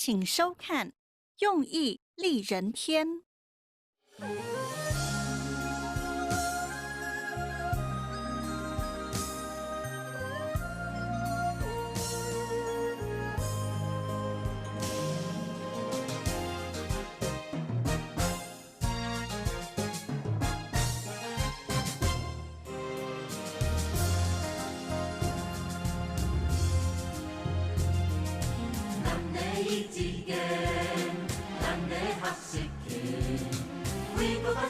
请收看《用易利人天》。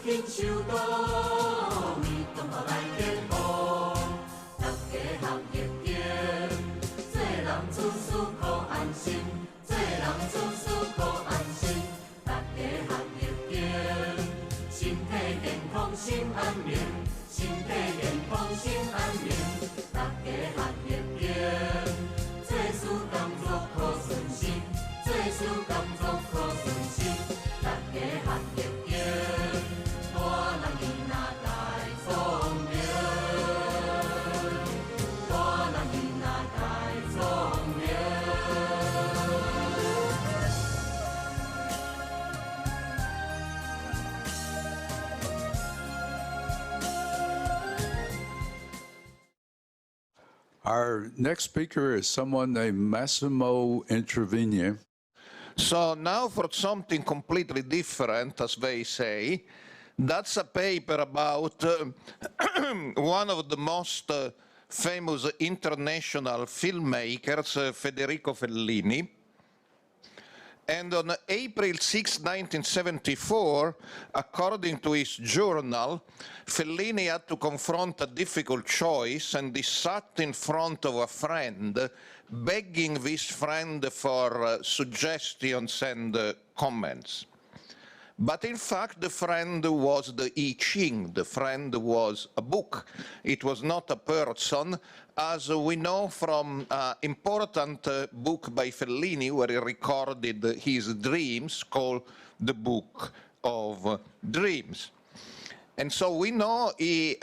紧守到为同学来建好，大家学业经，做人处事可安心，做人处事可安心，大家学业经，身体健康心安宁，身体健康心安宁，大家学业经，做事工作可顺心，做事工作可顺心，大家学业经。Our next speaker is someone named Massimo Introvigne. So now for something completely different, as they say, that's a paper about one of the most famous international filmmakers, Federico Fellini. And on April 6, 1974, according to his journal, Fellini had to confront a difficult choice, and he sat in front of a friend, begging this friend for suggestions and comments. But in fact, the friend was the I Ching. The friend was a book. It was not a person, as we know from an important book by Fellini where he recorded his dreams called The Book of Dreams. And so we know he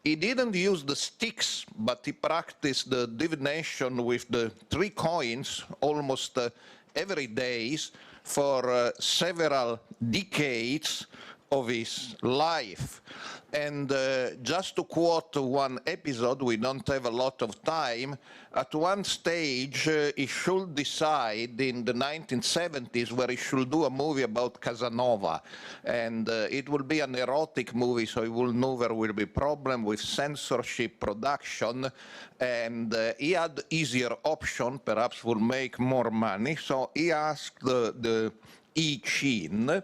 didn't use the sticks, but he practiced the divination with the 3 coins almost every day for several decades of his life. And just to quote one episode, we don't have a lot of time, at one stage he should decide in the 1970s where he should do a movie about Casanova. And it will be an erotic movie, so he will know there will be problem with censorship production. And he had easier option, perhaps will make more money. So he asked the I Ching,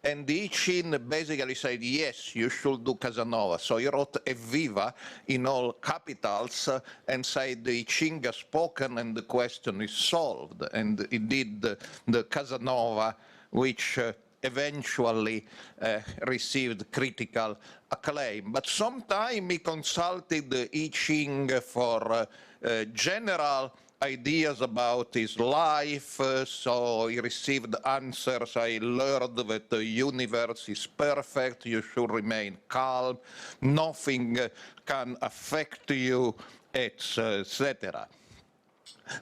and the I Ching basically said, yes, you should do Casanova. So he wrote Evviva in all capitals and said, the I Ching has spoken and the question is solved. And he did the Casanova, which eventually received critical acclaim. But sometime he consulted the I Ching for general ideas about his life, so he received answers. I learned that the universe is perfect, you should remain calm, nothing can affect you, etc.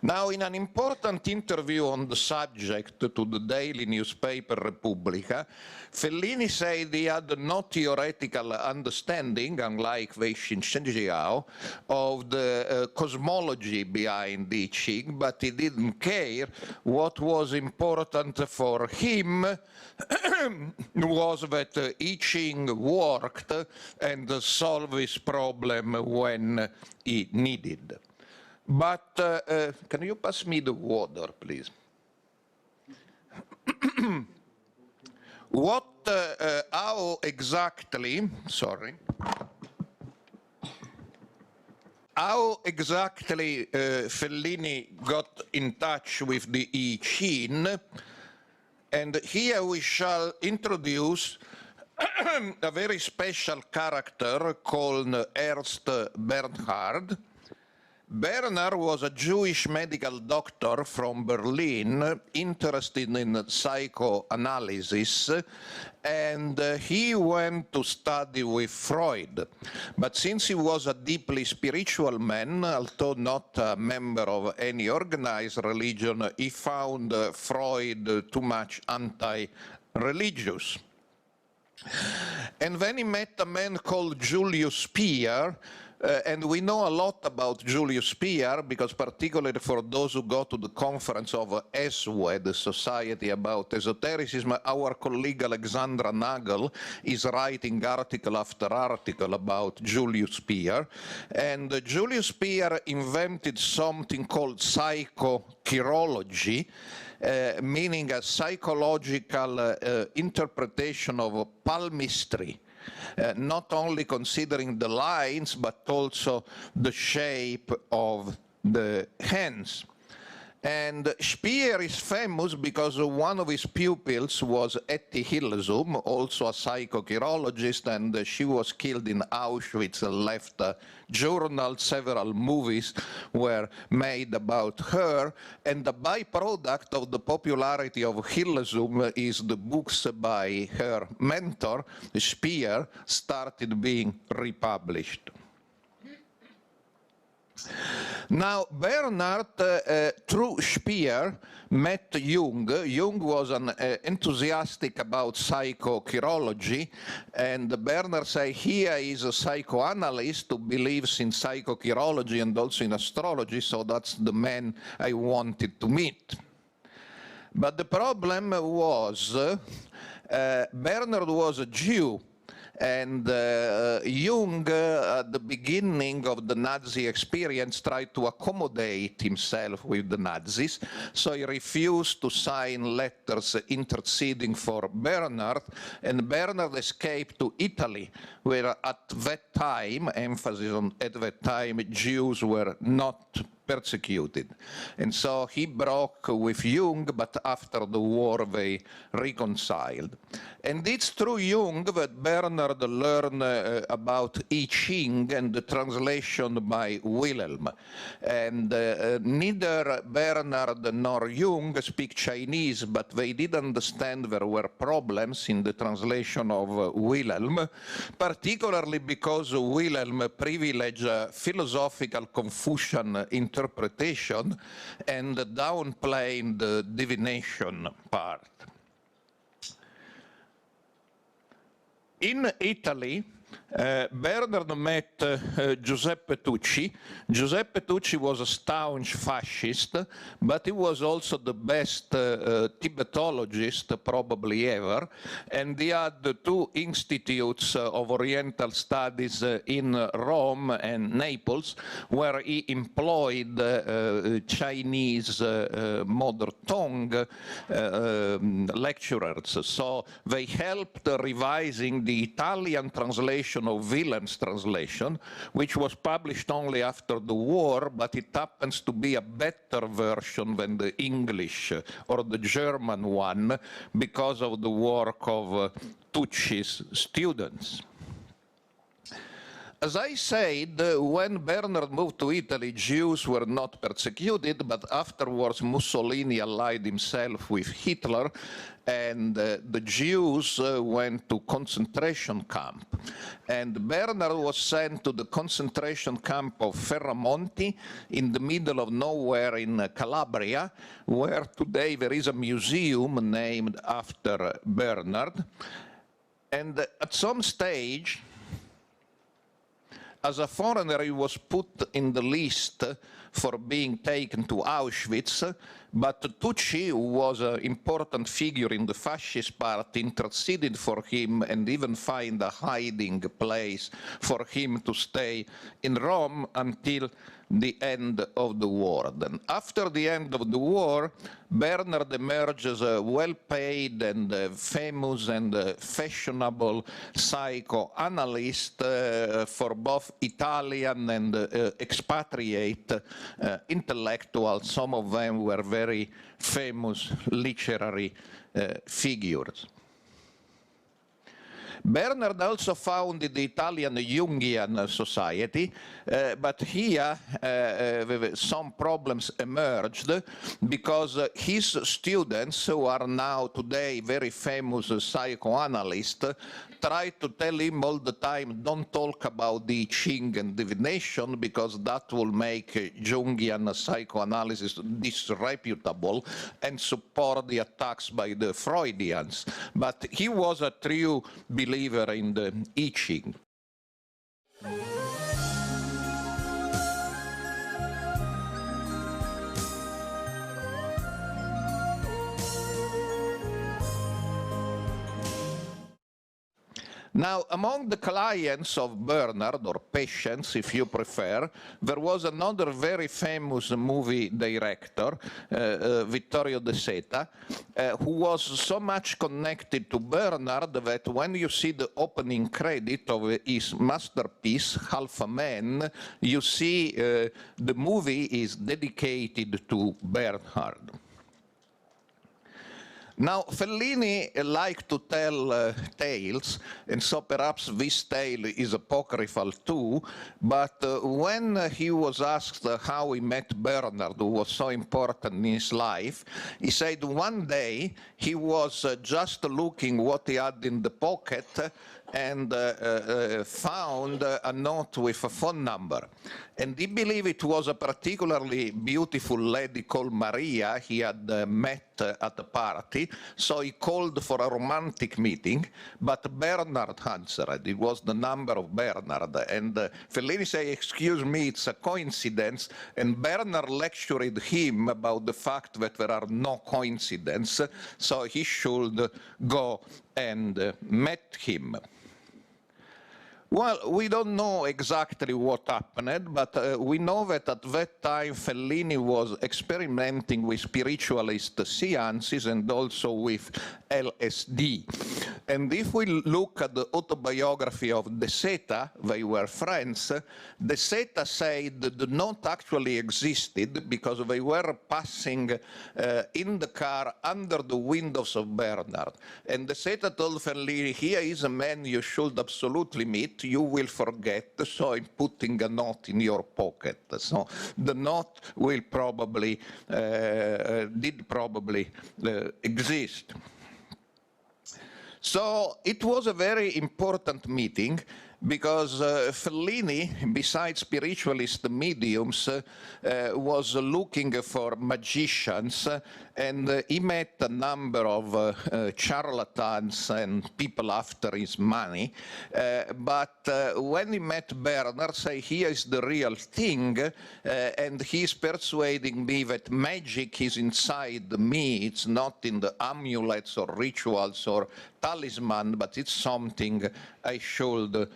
Now, in an important interview on the subject to the daily newspaper Repubblica, Fellini said he had no theoretical understanding, unlike Wei Xinjiao, of the cosmology behind I Ching, but he didn't care. What was important for him was that I Ching worked and solved his problem when he needed. But can you pass me the water, please? How exactly, Fellini got in touch with the I Ching, and here we shall introduce a very special character called Ernst Bernhard. Bernard was a Jewish medical doctor from Berlin, interested in psychoanalysis, and he went to study with Freud. But since he was a deeply spiritual man, although not a member of any organized religion, he found Freud too much anti-religious. And then he met a man called Julius Speer, and we know a lot about Julius Speer because particularly for those who go to the conference of SWE, the Society About Esotericism, our colleague Alexandra Nagel is writing article after article about Julius Speer. And Julius Speer invented something called psychochirology, meaning a psychological interpretation of palmistry. Not only considering the lines, but also the shape of the hands. And Speer is famous because one of his pupils was Etty Hillesum, also a psychochirologist, and she was killed in Auschwitz and left a journal. Several movies were made about her, and the byproduct of the popularity of Hillesum is the books by her mentor, Speer, started being republished. Now, Bernard, through Speer, met Jung. Jung was an enthusiastic about psychochirology, and Bernard said, here is a psychoanalyst who believes in psychochirology and also in astrology, so that's the man I wanted to meet. But the problem was, Bernard was a Jew, and Jung, at the beginning of the Nazi experience, tried to accommodate himself with the Nazis, so he refused to sign letters interceding for Bernard, and Bernard escaped to Italy, where at that time, emphasis on at that time, Jews were not persecuted. And so he broke with Jung, but after the war they reconciled. And it's through Jung that Bernard learned about I Ching and the translation by Wilhelm. And neither Bernard nor Jung speak Chinese, but they did understand there were problems in the translation of Wilhelm, particularly because Wilhelm privileged philosophical Confucian interpretation and downplayed the divination part. In Italy, Bernard met Giuseppe Tucci. Giuseppe Tucci was a staunch fascist, but he was also the best Tibetologist probably ever, and he had two institutes of Oriental studies in Rome and Naples, where he employed Chinese mother tongue lecturers. So they helped revising the Italian translation of Wilhelm's translation, which was published only after the war, but it happens to be a better version than the English or the German one because of the work of Tucci's students. As I said, when Bernard moved to Italy, Jews were not persecuted, but afterwards Mussolini allied himself with Hitler, and the Jews went to concentration camp. And Bernard was sent to the concentration camp of Ferramonti in the middle of nowhere in Calabria, where today there is a museum named after Bernard. And at some stage, as a foreigner, he was put in the list for being taken to Auschwitz, but Tucci, who was an important figure in the fascist party, interceded for him and even find a hiding place for him to stay in Rome until the end of the war. Then after the end of the war, Bernard emerged as a well-paid and famous and fashionable psychoanalyst for both Italian and expatriate intellectuals. Some of them were very famous literary figures. Bernard also founded the Italian Jungian Society, but here some problems emerged because his students, who are now today very famous psychoanalysts, tried to tell him all the time, don't talk about the I Ching and divination because that will make Jungian psychoanalysis disreputable and support the attacks by the Freudians. But he was a true believer in the I Ching. Now, among the clients of Bernard, or patients if you prefer, there was another very famous movie director, Vittorio De Seta, who was so much connected to Bernard that when you see the opening credit of his masterpiece, Half a Man, you see the movie is dedicated to Bernard. Now, Fellini liked to tell tales, and so perhaps this tale is apocryphal too, but when he was asked how he met Bernard, who was so important in his life, he said one day he was just looking what he had in the pocket and found a note with a phone number. And he believed it was a particularly beautiful lady called Maria he had met at a party, so he called for a romantic meeting, but Bernard answered. It was the number of Bernard. And Fellini said, excuse me, it's a coincidence. And Bernard lectured him about the fact that there are no coincidences, so he should go and met him. Well, we don't know exactly what happened, but we know that at that time Fellini was experimenting with spiritualist seances and also with LSD. And if we look at the autobiography of De Seta, they were friends, De Seta said the note actually existed because they were passing in the car under the windows of Bernard. And De Seta told Fellini, here is a man you should absolutely meet, you will forget, so I'm putting a note in your pocket. So the note will probably, did probably exist. So it was a very important meeting because Fellini, besides spiritualist mediums, was looking for magicians, and he met a number of charlatans and people after his money. But when he met Bernard, say, here is the real thing, and he's persuading me that magic is inside me, it's not in the amulets or rituals or talisman, but it's something I should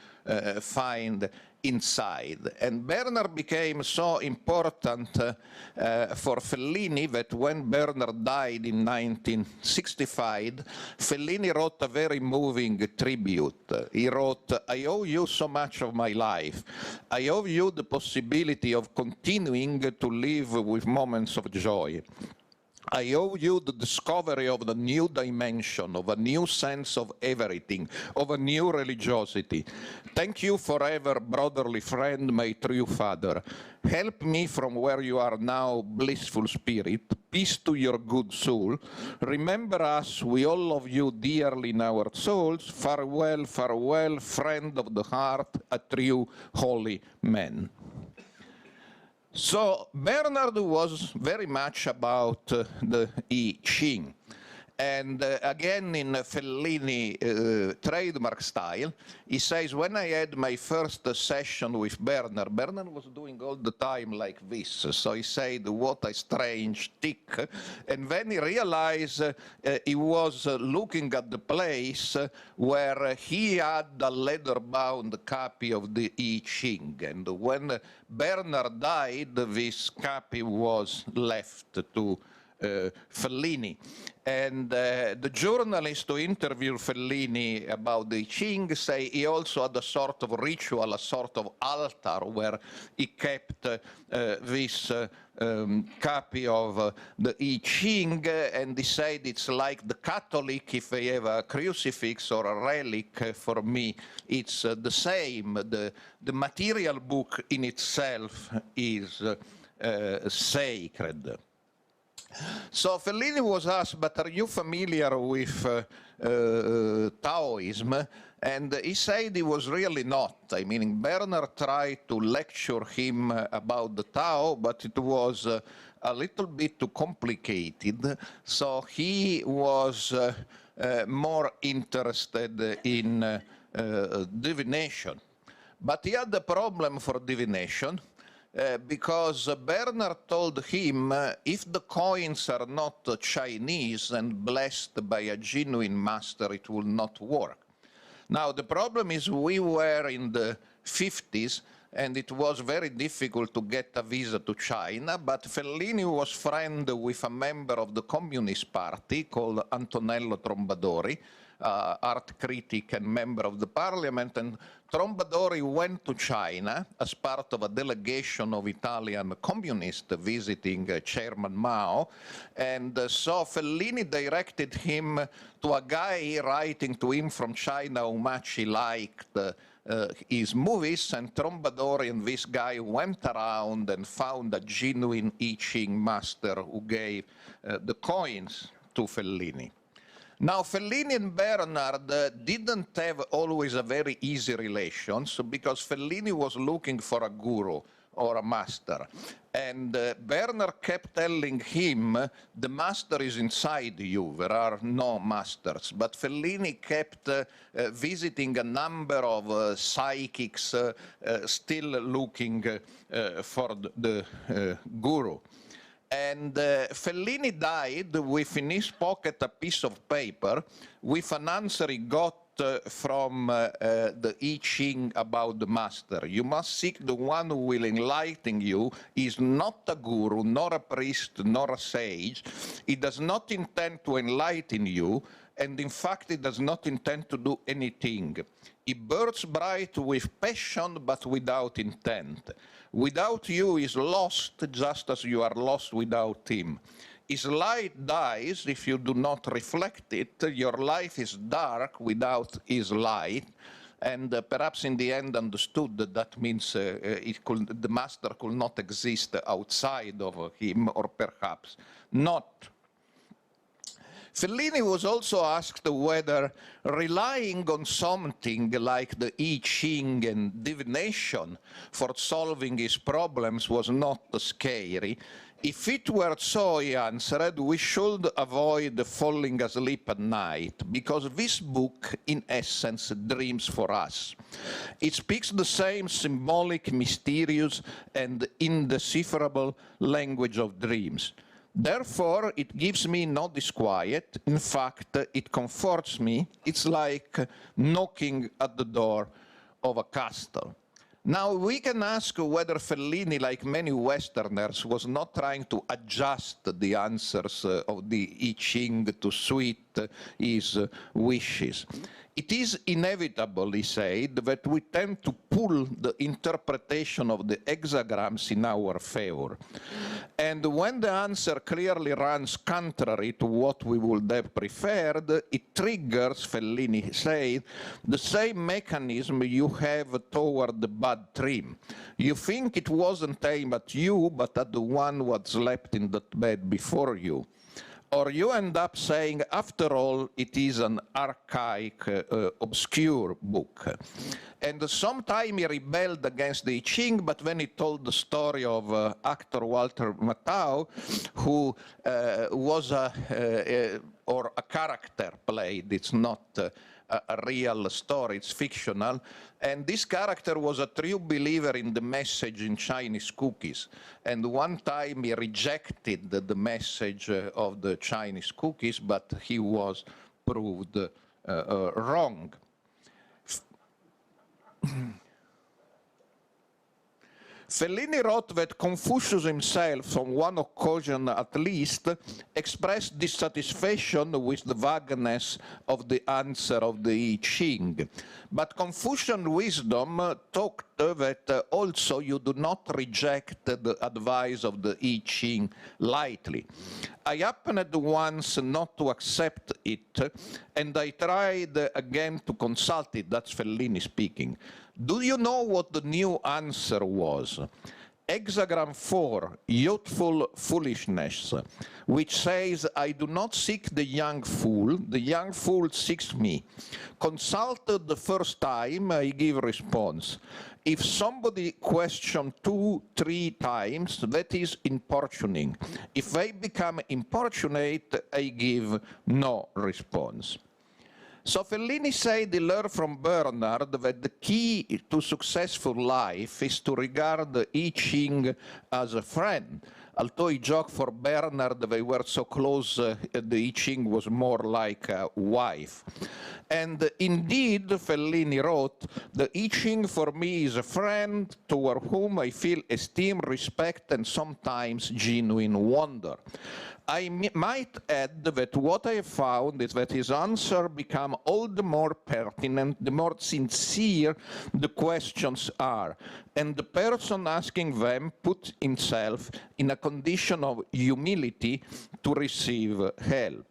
find inside. And Bernard became so important for Fellini that when Bernard died in 1965, Fellini wrote a very moving tribute. He wrote, I owe you so much of my life. I owe you the possibility of continuing to live with moments of joy. I owe you the discovery of the new dimension, of a new sense of everything, of a new religiosity. Thank you forever, brotherly friend, my true father. Help me from where you are now, blissful spirit. Peace to your good soul. Remember us, we all love you dearly in our souls. Farewell, farewell, friend of the heart, a true holy man. So Bernard was very much about the I Ching. And again, in Fellini trademark style, he says, when I had my first session with Bernard, Bernard was doing all the time like this. So he said, what a strange tick. And then he realized he was looking at the place where he had a leather-bound copy of the I Ching. And when Bernard died, this copy was left to Fellini. And the journalist who interviewed Fellini about the I Ching say he also had a sort of ritual, a sort of altar where he kept this copy of the I Ching, and he said it's like the Catholic, if they have a crucifix or a relic, for me it's the same. The material book in itself is sacred. So Fellini was asked, but are you familiar with Taoism? And he said he was really not. I mean, Bernard tried to lecture him about the Tao, but it was a little bit too complicated. So he was more interested in divination. But he had a problem for divination, because Bernard told him, if the coins are not Chinese and blessed by a genuine master, it will not work. Now, the problem is we were in the 50s, and it was very difficult to get a visa to China, but Fellini was friend with a member of the Communist Party called Antonello Trombadori, art critic and member of the parliament, and Trombadori went to China as part of a delegation of Italian communists visiting Chairman Mao, and so Fellini directed him to a guy writing to him from China how much he liked his movies, and Trombadori and this guy went around and found a genuine I Ching master who gave the coins to Fellini. Now, Fellini and Bernard didn't have always a very easy relation, because Fellini was looking for a guru or a master. And Bernard kept telling him, the master is inside you, there are no masters. But Fellini kept visiting a number of psychics, still looking for the guru. And Fellini died with in his pocket a piece of paper with an answer he got from the I Ching about the master. You must seek the one who will enlighten you. He is not a guru, nor a priest, nor a sage. He does not intend to enlighten you, and in fact he does not intend to do anything. He burns bright with passion, but without intent. Without you, he is lost, just as you are lost without him. His light dies if you do not reflect it. Your life is dark without his light. And perhaps in the end understood that that means the master could not exist outside of him, or perhaps not. Fellini was also asked whether relying on something like the I Ching and divination for solving his problems was not scary. If it were so, he answered, we should avoid falling asleep at night, because this book, in essence, dreams for us. It speaks the same symbolic, mysterious, and indecipherable language of dreams. Therefore, it gives me no disquiet. In fact, it comforts me. It's like knocking at the door of a castle. Now, we can ask whether Fellini, like many Westerners, was not trying to adjust the answers of the I Ching to suit his wishes. It is inevitable, he said, that we tend to pull the interpretation of the hexagrams in our favor. And when the answer clearly runs contrary to what we would have preferred, it triggers, Fellini said, the same mechanism you have toward the bad dream. You think it wasn't aimed at you, but at the one who had slept in that bed before you. Or you end up saying, after all, it is an archaic, obscure book. And sometime he rebelled against the I Ching, but when he told the story of actor Walter Matthau, who was a character played, it's not a real story, it's fictional, and this character was a true believer in the message in Chinese cookies. And one time he rejected the message of the Chinese cookies, but he was proved wrong. Fellini wrote that Confucius himself, on one occasion at least, expressed dissatisfaction with the vagueness of the answer of the I Ching. But Confucian wisdom talked that also you do not reject the advice of the I Ching lightly. I happened once not to accept it, and I tried again to consult it. That's Fellini speaking. Do you know what the new answer was? Hexagram 4, youthful foolishness, which says, I do not seek the young fool seeks me. Consulted the first time, I give response. If somebody question 2, 3 times, that is importuning. If they become importunate, I give no response. So Fellini said he learned from Bernard that the key to successful life is to regard the I Ching as a friend. Although he joked for Bernard they were so close, the I Ching was more like a wife. And indeed, Fellini wrote, the I Ching for me is a friend toward whom I feel esteem, respect, and sometimes genuine wonder. I might add that what I have found is that his answers become all the more pertinent, the more sincere the questions are, and the person asking them puts himself in a condition of humility to receive help.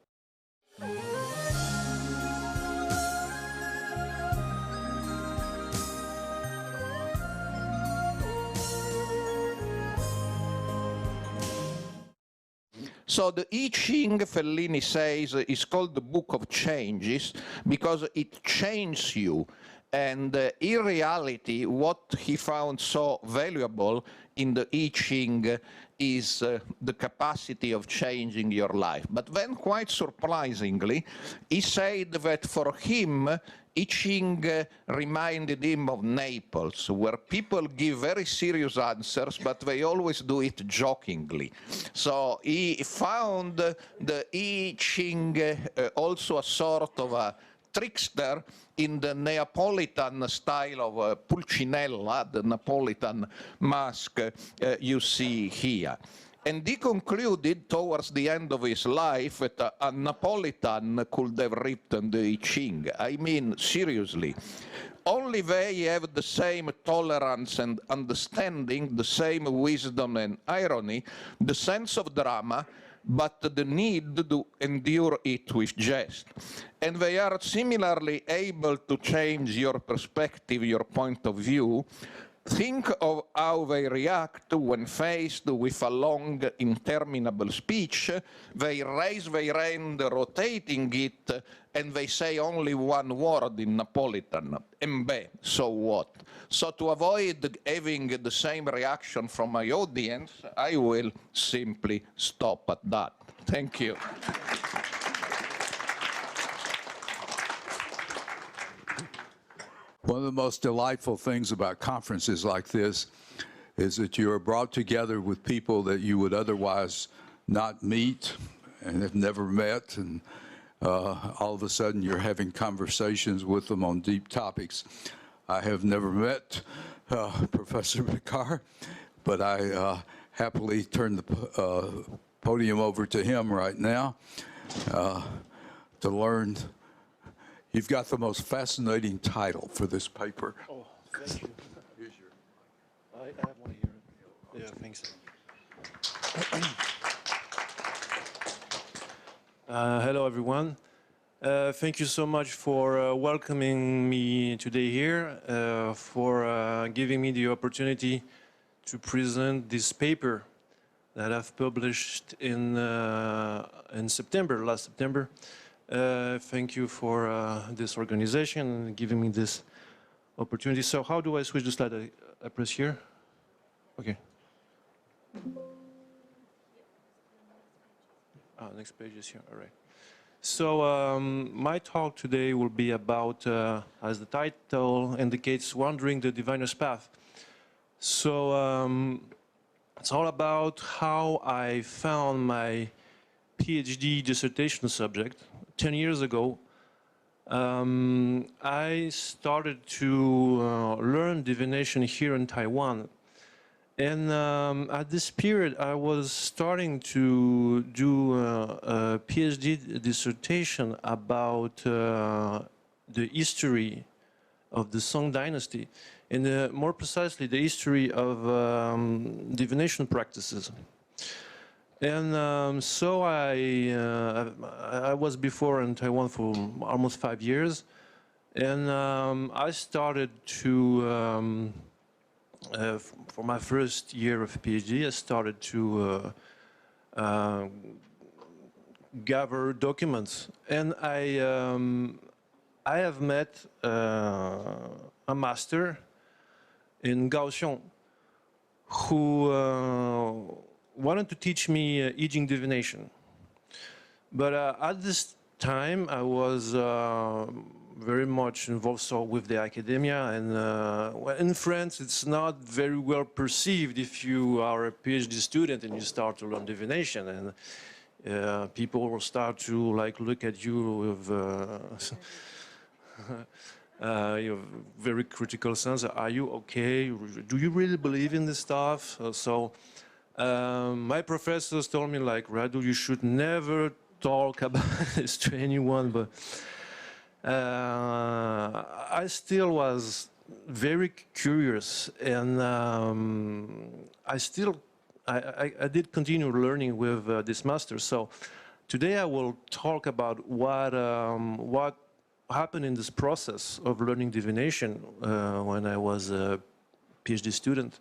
So the I Ching, Fellini says, is called the Book of Changes because it changes you. And in reality, what he found so valuable in the I Ching is the capacity of changing your life. But then, quite surprisingly, he said that for him, I Ching reminded him of Naples, where people give very serious answers, but they always do it jokingly. So he found the I Ching also a sort of a trickster in the Neapolitan style of Pulcinella, the Napolitan mask you see here. And he concluded towards the end of his life that a Napolitan could have written the I Ching. I mean, seriously. Only they have the same tolerance and understanding, the same wisdom and irony, the sense of drama, but the need to endure it with jest. And they are similarly able to change your perspective, your point of view. Think of how they react when faced with a long, interminable speech. They raise their hand, rotating it, and they say only one word in Napolitan, "Embe, so what?" So to avoid having the same reaction from my audience, I will simply stop at that. Thank you. One of the most delightful things about conferences like this is that you are brought together with people that you would otherwise not meet and have never met, and all of a sudden you're having conversations with them on deep topics. I have never met Professor Bikir, but I happily turn the podium over to him right now to learn. You've got the most fascinating title for this paper. Oh, thank you. Here's your. I have one here. Yeah, thanks. Hello, everyone. Thank you so much for welcoming me today here, for giving me the opportunity to present this paper that I've published in September, last September. Thank you for this organization and giving me this opportunity. So how do I switch the slide? I press here? Okay. Next page is here, all right. So my talk today will be about, as the title indicates, wandering the diviner's path. So it's all about how I found my PhD dissertation subject. 10 years ago, I started to learn divination here in Taiwan. And at this period, I was starting to do a PhD dissertation about the history of the Song dynasty, and more precisely the history of divination practices. And so I was before in Taiwan for almost 5 years, and I started to, for my first year of PhD, I started to gather documents, and I have met a master in Kaohsiung who wanted to teach me I Ching divination. But at this time, I was very much involved with the academia, and well, in France, it's not very well perceived if you are a PhD student and you start to learn divination, and people will start to look at you with a very critical sense. Are you okay? Do you really believe in this stuff? My professors told me, Radu, you should never talk about this to anyone, but I still was very curious, and I did continue learning with this master. So today I will talk about what happened in this process of learning divination when I was a PhD student,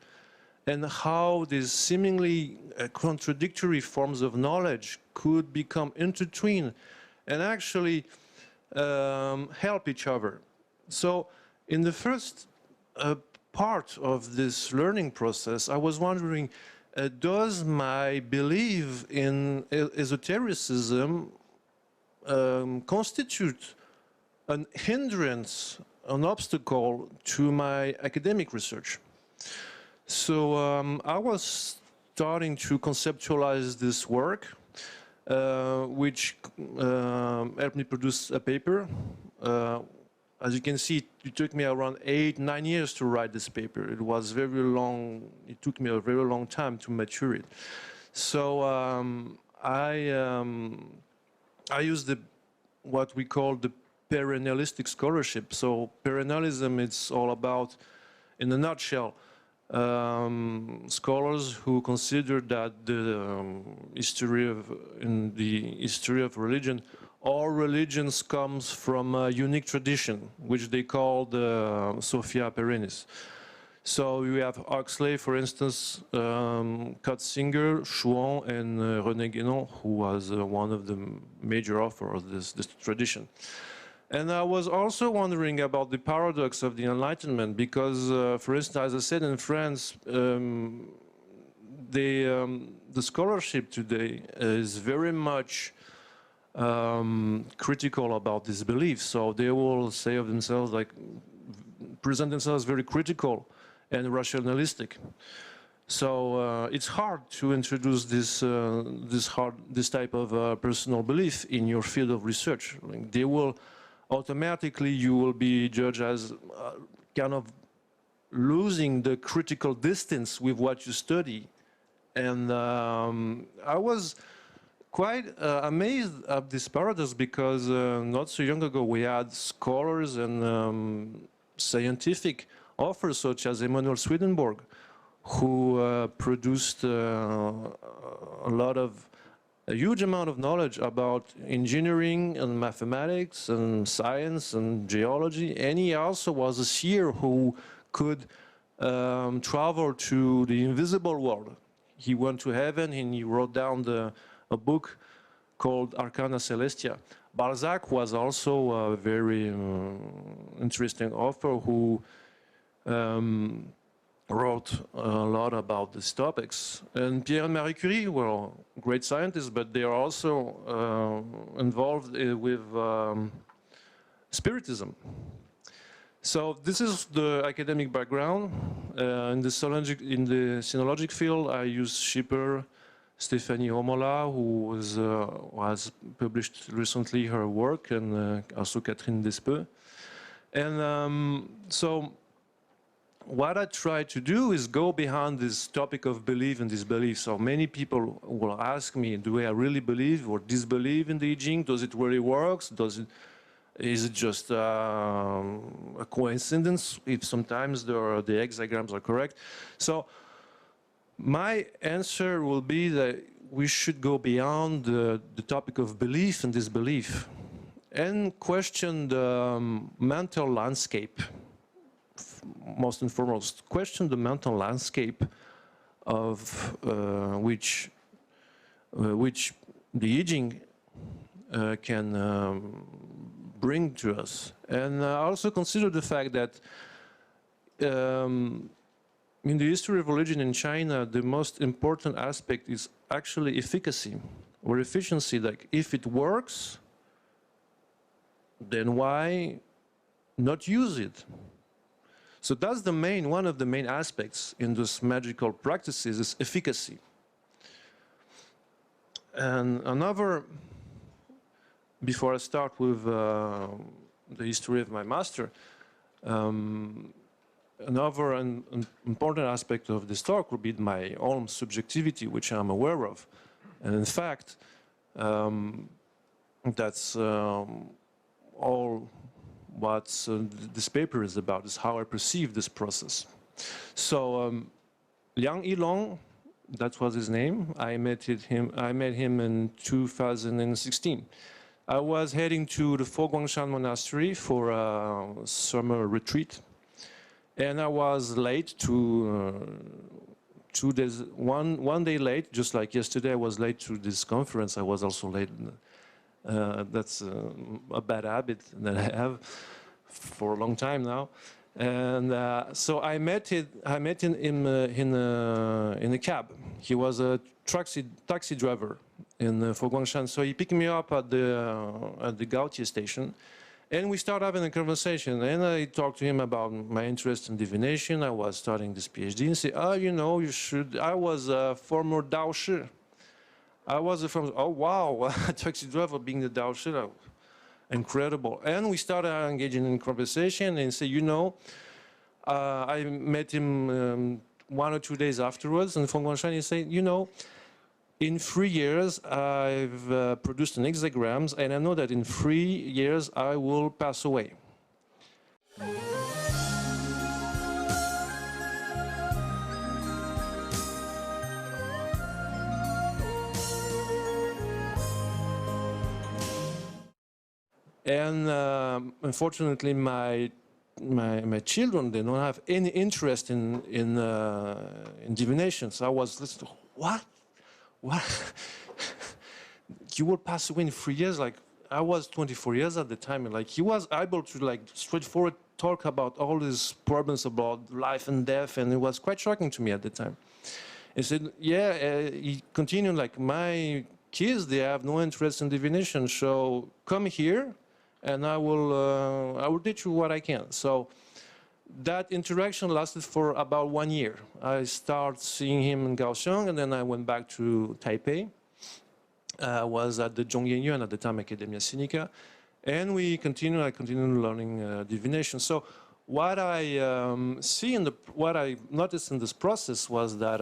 and how these seemingly contradictory forms of knowledge could become intertwined and actually help each other. So in the first part of this learning process, I was wondering, does my belief in esotericism constitute an hindrance, an obstacle to my academic research? So I was starting to conceptualize this work, which helped me produce a paper. As you can see, it took me around 8-9 years to write this paper. It was very long. It took me a very long time to mature it. So I used what we call the perennialistic scholarship. So perennialism, it's all about, in a nutshell, scholars who consider that in the history of religion, all religions comes from a unique tradition, which they call the Sophia Perennis. So we have Huxley, for instance, Katzinger, Chouan, and René Guénon, who was one of the major authors of this tradition. And I was also wondering about the paradox of the Enlightenment, because, for instance, as I said, in France, the scholarship today is very much critical about this belief. So they will say of themselves, present themselves very critical and rationalistic. So it's hard to introduce this type of personal belief in your field of research. They will automatically, you will be judged as kind of losing the critical distance with what you study. And I was quite amazed at this paradox, because not so long ago we had scholars and scientific authors such as Emanuel Swedenborg, who produced a huge amount of knowledge about engineering and mathematics and science and geology. And he also was a seer who could travel to the invisible world. He went to heaven and he wrote down a book called Arcana Celestia. Balzac was also a very interesting author who wrote a lot about these topics. And Pierre and Marie Curie were great scientists, but they are also involved with Spiritism. So this is the academic background. In the sinologic field, I use Schipper, Stéphanie Homola, who has published recently her work, and also Catherine Despeux. And so what I try to do is go behind this topic of belief and disbelief. So many people will ask me, do I really believe or disbelieve in the I Ching? Does it really work? Is it just a coincidence if sometimes the hexagrams are correct? So my answer will be that we should go beyond the topic of belief and disbelief and question the mental landscape. Most and foremost, question the mental landscape of which the I Ching can bring to us. And I also consider the fact that in the history of religion in China, the most important aspect is actually efficacy or efficiency. Like, if it works, then why not use it? So that's the one of the main aspects in those magical practices is efficacy. And another, before I start with the history of my master, another important aspect of this talk would be my own subjectivity, which I'm aware of. And in fact, that's all what this paper is about, is how I perceive this process. So Liang Yilong, that was his name. I met him in 2016. I was heading to the Foguangshan Monastery for a summer retreat. And I was late to 2 days, one day late, just like yesterday I was late to this conference. I was also late. That's a bad habit that I have for a long time now. And so I met him in a cab. He was a taxi driver in Foguangshan. So he picked me up at the Gautier station. And we started having a conversation, and I talked to him about my interest in divination. I was starting this PhD, and he said, "Oh, you know, you should." I was a former Dao Shi. I was a former. Oh wow, a taxi driver being the Dao Shi, incredible. And we started engaging in conversation, and he said, "You know, I met him 1 or 2 days afterwards in Foguangshan. He said, you know, in 3 years, I've produced an hexagrams, and I know that in 3 years, I will pass away." And unfortunately, my children, they don't have any interest in divination. So I was listening, what? You will pass away in 3 years? Like, I was 24 years at the time, and like he was able to like straightforward talk about all these problems about life and death, and it was quite shocking to me at the time. He said, yeah, he continued like, my kids, they have no interest in divination, so come here, and I will teach you what I can. So that interaction lasted for about 1 year. I started seeing him in Kaohsiung, and then I went back to Taipei. I was at the Zhongyuan at the time, Academia Sinica, and I continued learning divination. So what I what I noticed in this process was that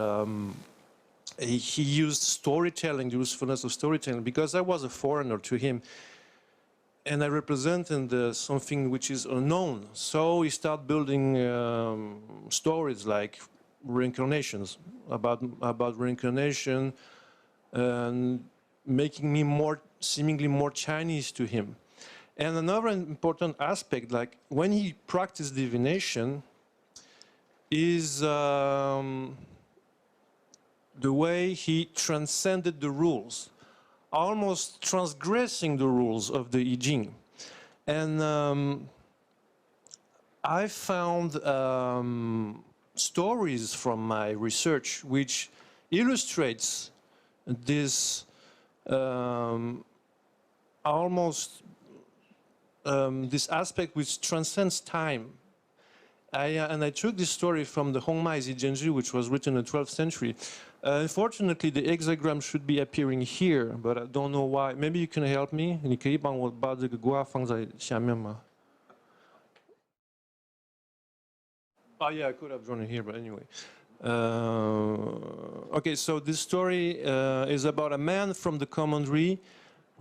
he used storytelling, the usefulness of storytelling, because I was a foreigner to him. And I represented something which is unknown. So he started building stories like reincarnations, about reincarnation, and making me seemingly more Chinese to him. And another important aspect, like when he practiced divination, is the way he transcended the rules, almost transgressing the rules of the I Ching. And I found stories from my research which illustrates this this aspect which transcends time. And I took this story from the Hongmai Zijianzhi, which was written in the 12th century. Unfortunately, the hexagram should be appearing here, but I don't know why. Maybe you can help me. 你可以帮我把这个卦放在下面吗? Oh yeah, I could have drawn it here, but anyway. Okay, so this story is about a man from the commandery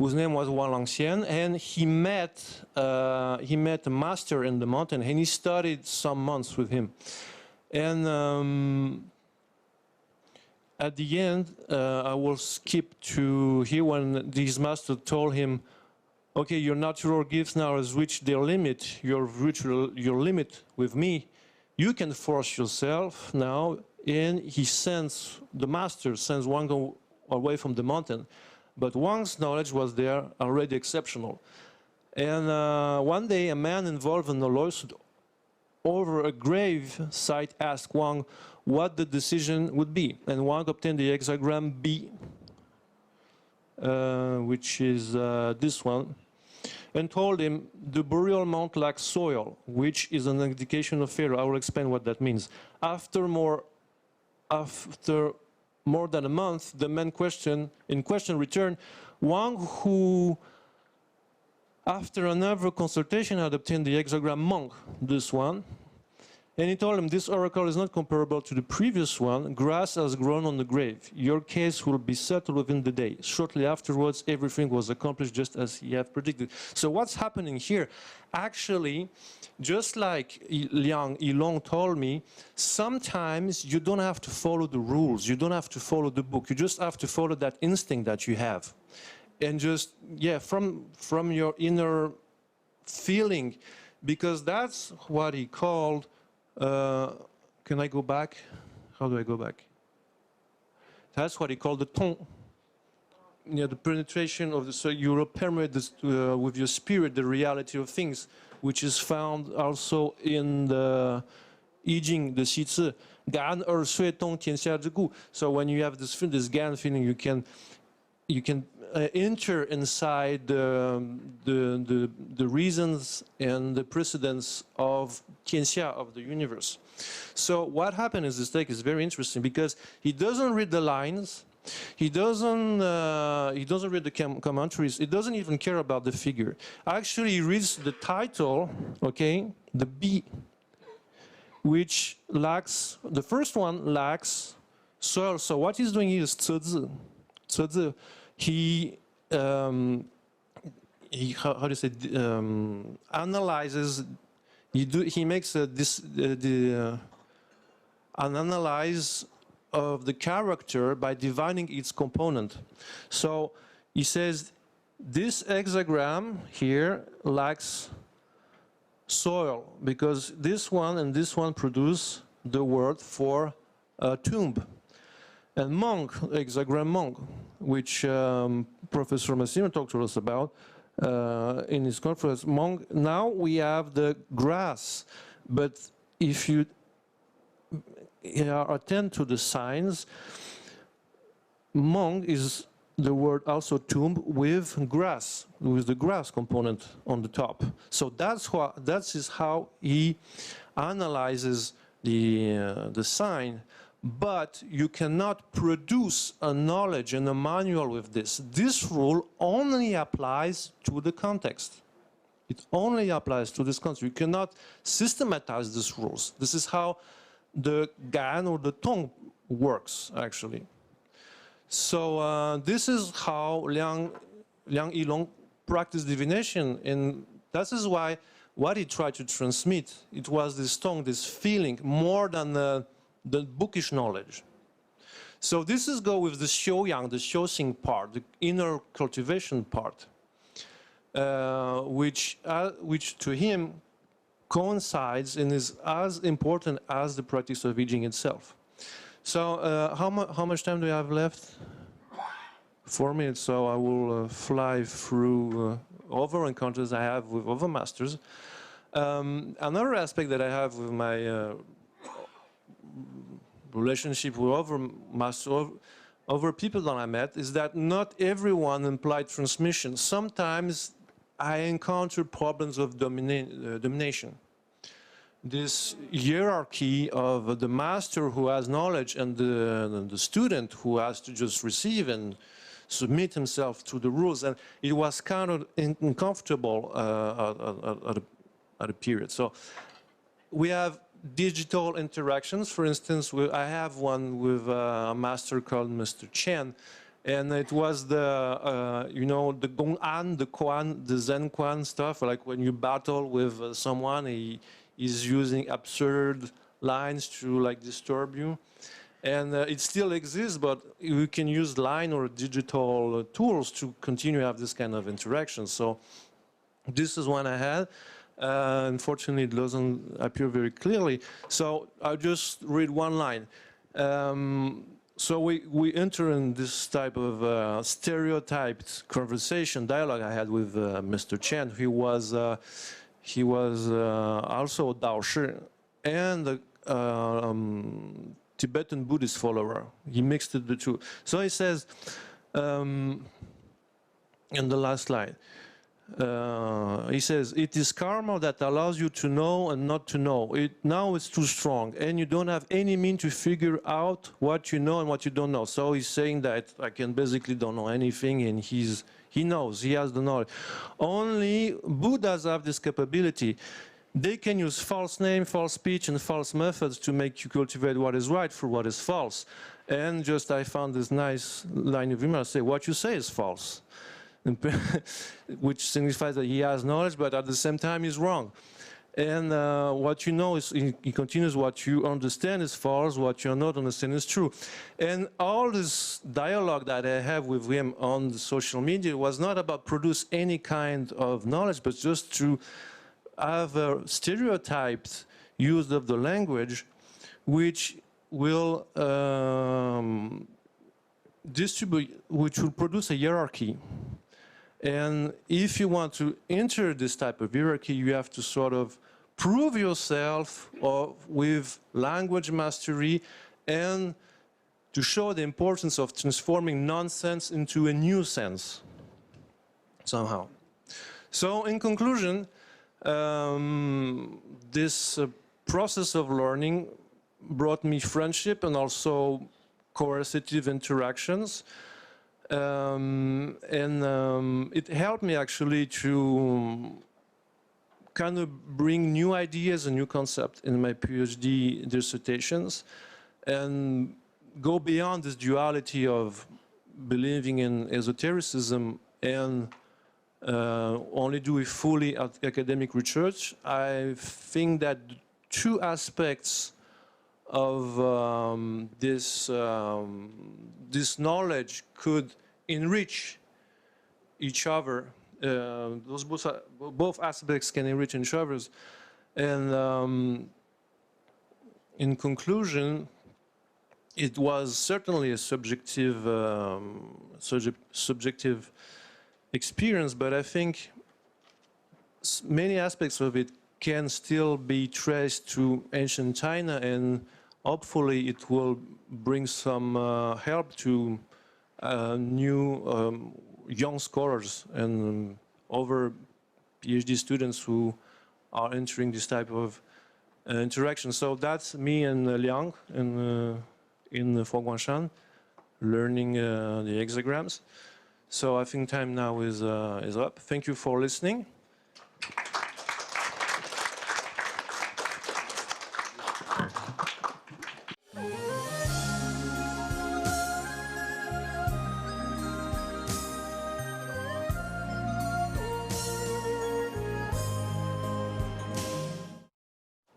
whose name was Wang Langxian, and he met a master in the mountain, and he studied some months with him. And at the end, I will skip to here when this master told him, okay, your natural gifts now has reached their limit, your limit with me. You can force yourself now, and the master sends Wang away from the mountain. But Wang's knowledge was there already exceptional. And one day, a man involved in a lawsuit over a grave site asked Wang what the decision would be. And Wang obtained the hexagram B, which is this one, and told him the burial mound lacks soil, which is an indication of failure. I will explain what that means. After more than a month, the man in question returned. Wang, who after another consultation had obtained the hexagram monk, this one, and he told him, this oracle is not comparable to the previous one. Grass has grown on the grave. Your case will be settled within the day. Shortly afterwards, everything was accomplished just as he had predicted. So what's happening here? Actually, just like Liang Yilong told me, sometimes you don't have to follow the rules. You don't have to follow the book. You just have to follow that instinct that you have. And just, yeah, from your inner feeling, because that's what he called, can I go back? How do I go back? That's what he called the ton. Yeah, the penetration of the, so you permeate this, with your spirit the reality of things, which is found also in the I Ching, the Xi Zi, Gan Sui Dong Tian Xia Zhi Gu. So when you have this Gan feeling, you can enter inside the reasons and the precedents of Tianxia, of the universe. So what happened in this text is very interesting because he doesn't read the lines, he doesn't read the commentaries, he doesn't even care about the figure. Actually, he reads the title, okay, the B, which lacks, the first one lacks soil. So what he's doing here is 测字. 测字. He how do you say, analyzes, he makes an analyze of the character by dividing its component. So he says this hexagram here lacks soil because this one and this one produce the word for tomb. And monk, hexagram monk, which Professor Massimo talked to us about in his conference. Monk, now we have the grass, but if you attend to the signs, monk is the word also tomb with grass, with the grass component on the top. So that is how he analyzes the sign. But you cannot produce a knowledge and a manual with this. This rule only applies to the context. It only applies to this context. You cannot systematize these rules. This is how the Gan or the Tong works, actually. So this is how Liang Yilong practiced divination, and that is why what he tried to transmit, it was this Tong, this feeling, more than the bookish knowledge. So this is go with the Xiuyang, the Xiuxing part, the inner cultivation part, which to him coincides and is as important as the practice of I Ching itself. So how much time do we have left? 4 minutes, so I will fly through other encounters I have with other masters. Another aspect that I have with my relationship with other people that I met is that not everyone implied transmission. Sometimes I encounter problems of domination. This hierarchy of the master who has knowledge and the student who has to just receive and submit himself to the rules, and it was kind of uncomfortable at a period. So we have digital interactions. For instance, I have one with a master called Mr. Chen, And it was the, you know, the Gong'an, the Quan, the Zen Quan stuff, like when you battle with someone, he's using absurd lines to like disturb you. And it still exists, but you can use line or digital tools to continue to have this kind of interaction. So this is one I had. Unfortunately, it doesn't appear very clearly. So I'll just read one line. So we enter in this type of stereotyped conversation, dialogue I had with Mr. Chen. He was also Dao Shi and Tibetan Buddhist follower. He mixed the two. So he says, in the last slide, he says, it is karma that allows you to know and not to know. Now it's too strong, and you don't have any means to figure out what you know and what you don't know. So he's saying that I can basically don't know anything, and he knows, he has the knowledge. Only Buddhas have this capability. They can use false name, false speech, and false methods to make you cultivate what is right for what is false. And just I found this nice line of humor, say, what you say is false. Which signifies that he has knowledge, but at the same time he's wrong. And what you know is, he continues, what you understand is false, what you not understand is true. And all this dialogue that I have with him on the social media was not about produce any kind of knowledge, but just to have a stereotyped use of the language, which will which will produce a hierarchy. And if you want to enter this type of hierarchy, you have to sort of prove yourself with language mastery and to show the importance of transforming nonsense into a new sense, somehow. So in conclusion, this process of learning brought me friendship and also coercive interactions. It helped me actually to kind of bring new ideas and new concepts in my PhD dissertations and go beyond this duality of believing in esotericism and only do a fully academic research. I think that two aspects of this knowledge could enrich each other. Those both aspects can enrich each other. And in conclusion, it was certainly a subjective experience, but I think many aspects of it can still be traced to ancient China, and hopefully it will bring some help to new young scholars and other PhD students who are entering this type of interaction. So that's me and Liang in Foguangshan learning the hexagrams. So I think time now is up. Thank you for listening.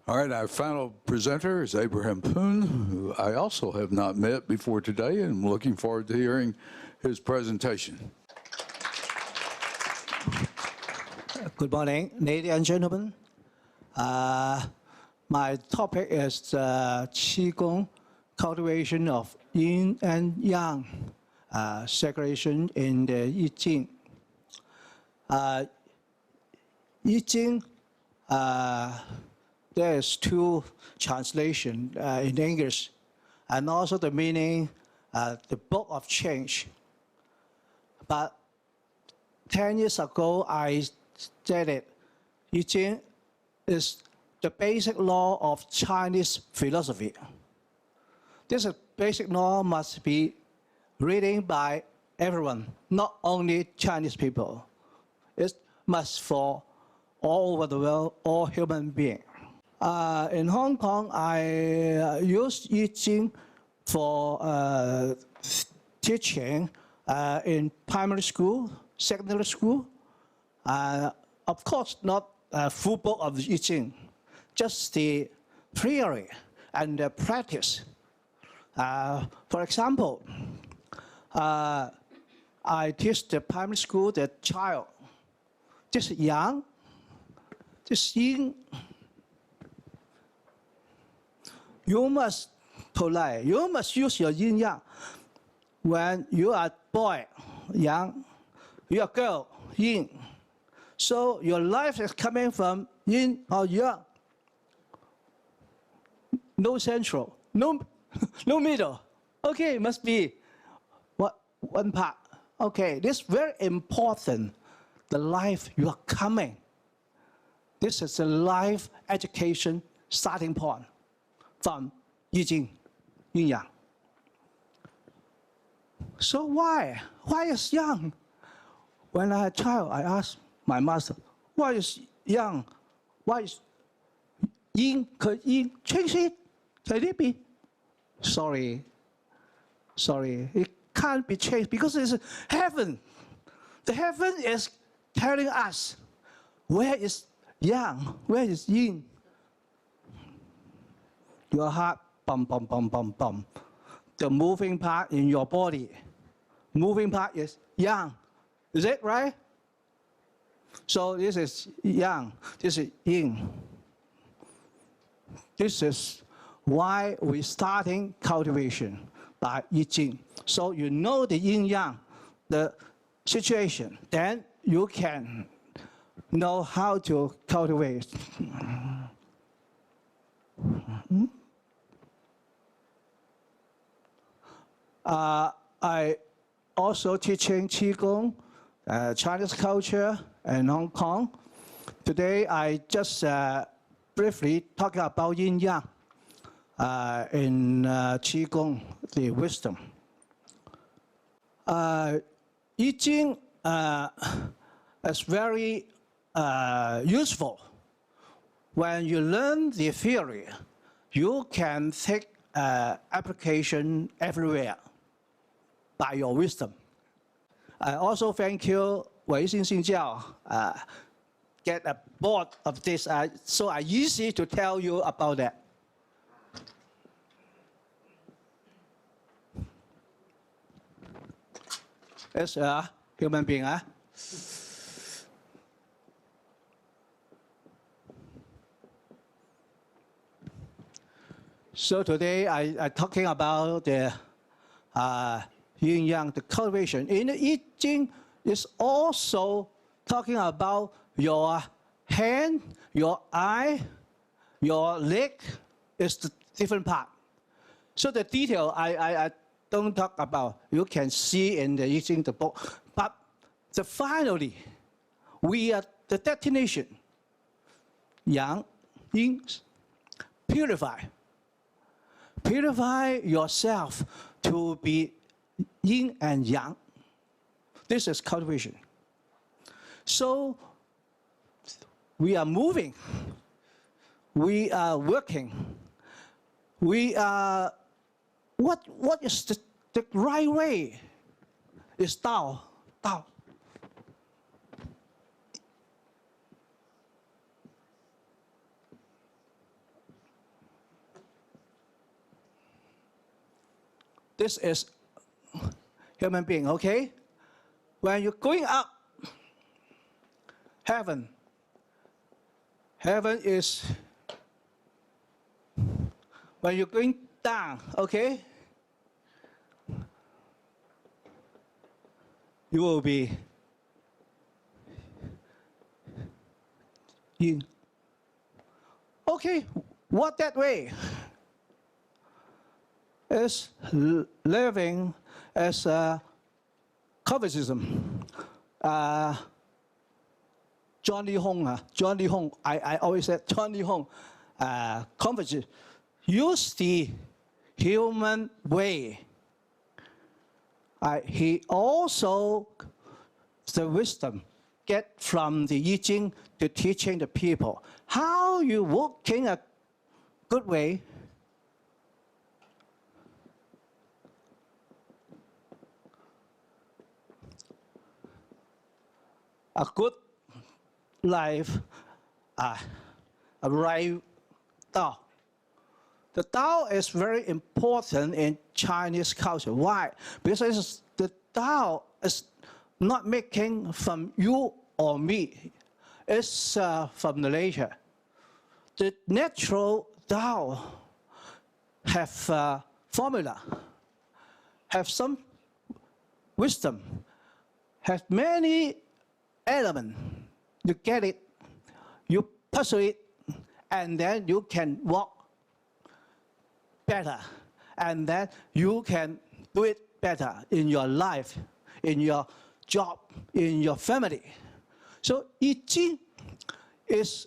All right, our final presenter is Abraham Poon, who I also have not met before today, and I'm looking forward to hearing his presentation. Good morning, ladies and gentlemen. My topic is Qigong, cultivation of yin and yang, segregation in the I Ching. I Ching, there's two translations in English, and also the meaning, the book of change. But 10 years ago, I said it. I Ching is the basic law of Chinese philosophy. This basic law must be reading by everyone, not only Chinese people. It must for all over the world, all human beings. In Hong Kong, I used I Ching for teaching in primary school, secondary school. Of course, not a full book of the I Ching, just the theory and the practice. For example, I teach the primary school the child, this yang, this yin. You must polite. You must use your yin yang. When you are boy, yang, you are girl, yin. So your life is coming from yin or yang. No central, no middle. Okay, must be one part. Okay, this is very important. The life you are coming. This is the life education starting point from I Ching, yin yang. So why? Why is yang? When I was a child, I asked my master, why is yang? Why is yin? Could yin change it? Can it be? Sorry. It can't be changed because it's heaven. The heaven is telling us where is yang, where is yin. Your heart, bum, bum, bum, bum, bum. The moving part in your body, moving part is yang. Is it right? So this is yang, this is yin. This is why we're starting cultivation by I Ching. So you know the yin yang, the situation, then you can know how to cultivate. I also teaching Qigong, Chinese culture in Hong Kong. Today I just briefly talking about yin yang in Qigong, the wisdom. I Ching is very useful. When you learn the theory, you can take application everywhere by your wisdom. I also thank you, 唯心信教, get a board of this, so I easy to tell you about that. As a human being, So today I talking about the yin yang, the cultivation. In the I Ching is also talking about your hand, your eye, your leg is the different part. So the detail I don't talk about. You can see in the I Ching, the book. But finally, we are the destination. Yang, yin, purify. Purify yourself to be yin and yang. This is cultivation. So we are moving. We are working. We are, what is the right way? Is Tao. Tao. This is human being, okay? When you're going up, heaven is, when you're going down, okay? You will be yin. Okay, what that way? Is living as a Confucianism. Johnny Hong, I always said Johnny Hong, Confucius, use the human way. He also, the wisdom, get from the I Ching to teaching the people. How you working a good way, a good life, a right Tao. The Tao is very important in Chinese culture. Why? Because the Tao is not making from you or me. It's from the nature. The natural Tao have formula, have some wisdom, have many elements. You get it, you pursue it, and then you can walk better, and then you can do it better in your life, in your job, in your family. So I Ching is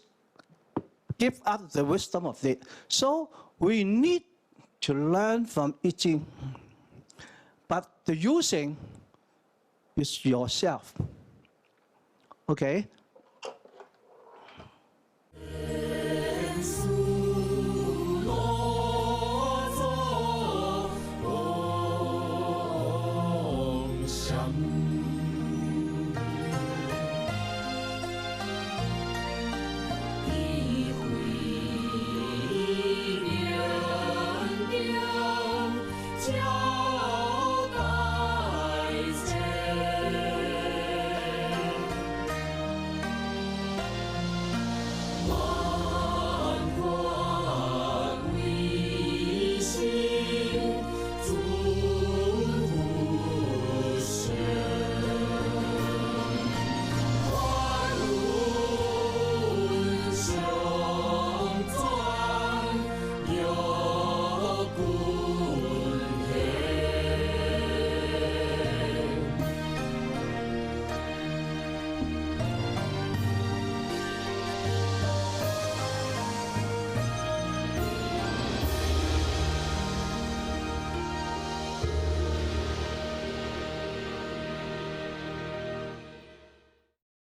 give us the wisdom of it. So we need to learn from I Ching. But the using is yourself. Okay?